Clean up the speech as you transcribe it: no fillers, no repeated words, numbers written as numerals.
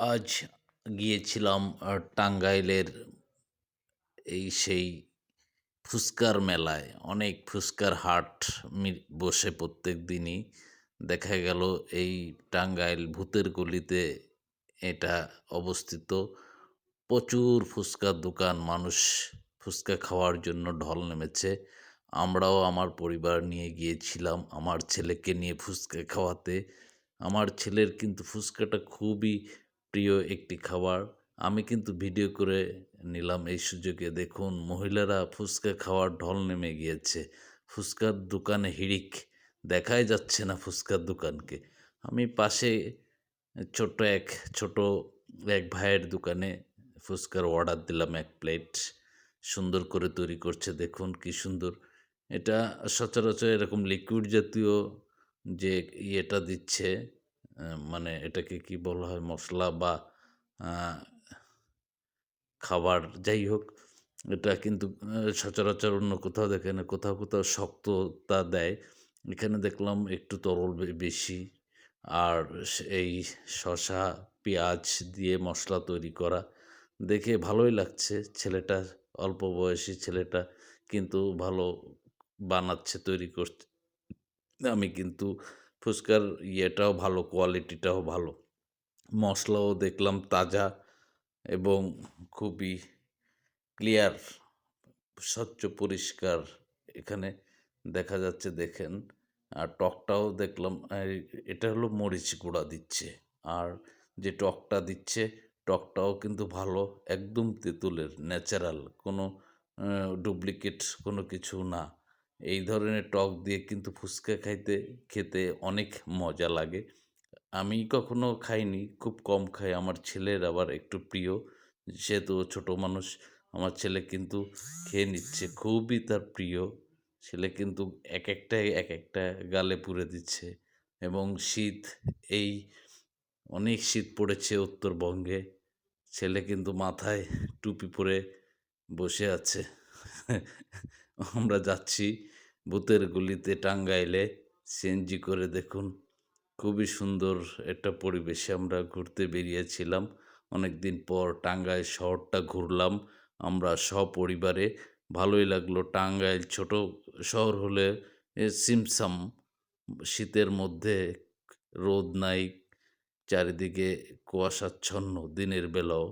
আজ গিয়েছিলাম টাঙ্গাইলের সেই ফুচকার মেলায়। অনেক ফুচকার হাট বসে প্রত্যেক দিনই। দেখা গেল এই টাঙ্গাইল ভূতের গলিতে এটা অবস্থিত। প্রচুর ফুচকার দোকান, মানুষ ফুচকা খাওয়ার জন্য ঢল নেমেছে। আমরাও আমার পরিবার নিয়ে গিয়েছিলাম আমার ছেলেকে নিয়ে ফুচকা খাওয়াতে। আমার ছেলের কিন্তু ফুচকাটা খুবই প্রিয় একটি খাবার। আমি কিন্তু ভিডিও করে নিলাম এই সুযোগে। দেখুন মহিলারা ফুচকা খাওয়ার ঢল নেমে গিয়েছে। ফুচকার দোকানে হিড়িক, দেখাই যাচ্ছে না ফুচকার দোকানকে। আমি পাশে ছোট্ট এক ছোট এক ভাইয়ের দোকানে ফুচকার অর্ডার দিলাম ১ প্লেট। সুন্দর করে তৈরি করছে, দেখুন কি সুন্দর। এটা সচরাচর এরকম লিকুইড জাতীয় যে ইয়েটা দিচ্ছে, মানে এটাকে কি বলা হয়, মসলা বা আ খাবার, যাই হোক, এটা কিন্তু সচরাচর অন্য কোথাও দেখি না। কোথাও, কোথাও শক্ততা দেয়। এখানে দেখলাম একটু তরল বেশি। আর এই শসা, পেঁয়াজ দিয়ে মসলা তৈরি করা। দেখে ভালোই লাগছে। ছেলেটা, অল্প বয়সী ছেলেটা কিন্তু ভালো বানাচ্ছে, তৈরি করছে। আমি কিন্তু ফুচকার ইয়েটাও ভালো, কোয়ালিটিটাও ভালো। মসলাও দেখলাম তাজা এবং খুবই ক্লিয়ার, স্বচ্ছ পরিষ্কার। এখানে দেখা যাচ্ছে, দেখেন। আর টকটাও দেখলাম, এটা হলো মরিচ গুঁড়া দিচ্ছে। আর যে টকটা দিচ্ছে, টকটাও কিন্তু ভালো, একদম তেঁতুলের, ন্যাচারাল, কোনো ডুপ্লিকেট কোনো কিছু না। এই ধরনের টক দিয়ে কিন্তু ফুচকা খেতে অনেক মজা লাগে। আমি কখনো খাইনি, খুব কম খাই। আমার ছেলের আবার একটু প্রিয়। যেহেতু ও ছোট মানুষ, আমার ছেলে কিন্তু খেয়ে নিচ্ছে। খুবই তার প্রিয়। ছেলে কিন্তু একেকটাই একেকটা গালে পুরে দিচ্ছে। এবং শীত, এই অনেক শীত পড়েছে উত্তরবঙ্গে। ছেলে কিন্তু মাথায় টুপি পরে বসে আছে। আমরা যাচ্ছি ভূতের গলিতে টাঙ্গাইলে সিএনজি করে, দেখুন। খুবই সুন্দর একটা পরিবেশে আমরা ঘুরতে বেরিয়েছিলাম। অনেকদিন পর টাঙ্গাইল শহরটা ঘুরলাম আমরা সপরিবারে। ভালোই লাগলো। টাঙ্গাইল ছোট শহর হলে ছিমছাম, শীতের মধ্যে রোদ নাই, চারিদিকে কুয়াশাচ্ছন্ন দিনের বেলাও।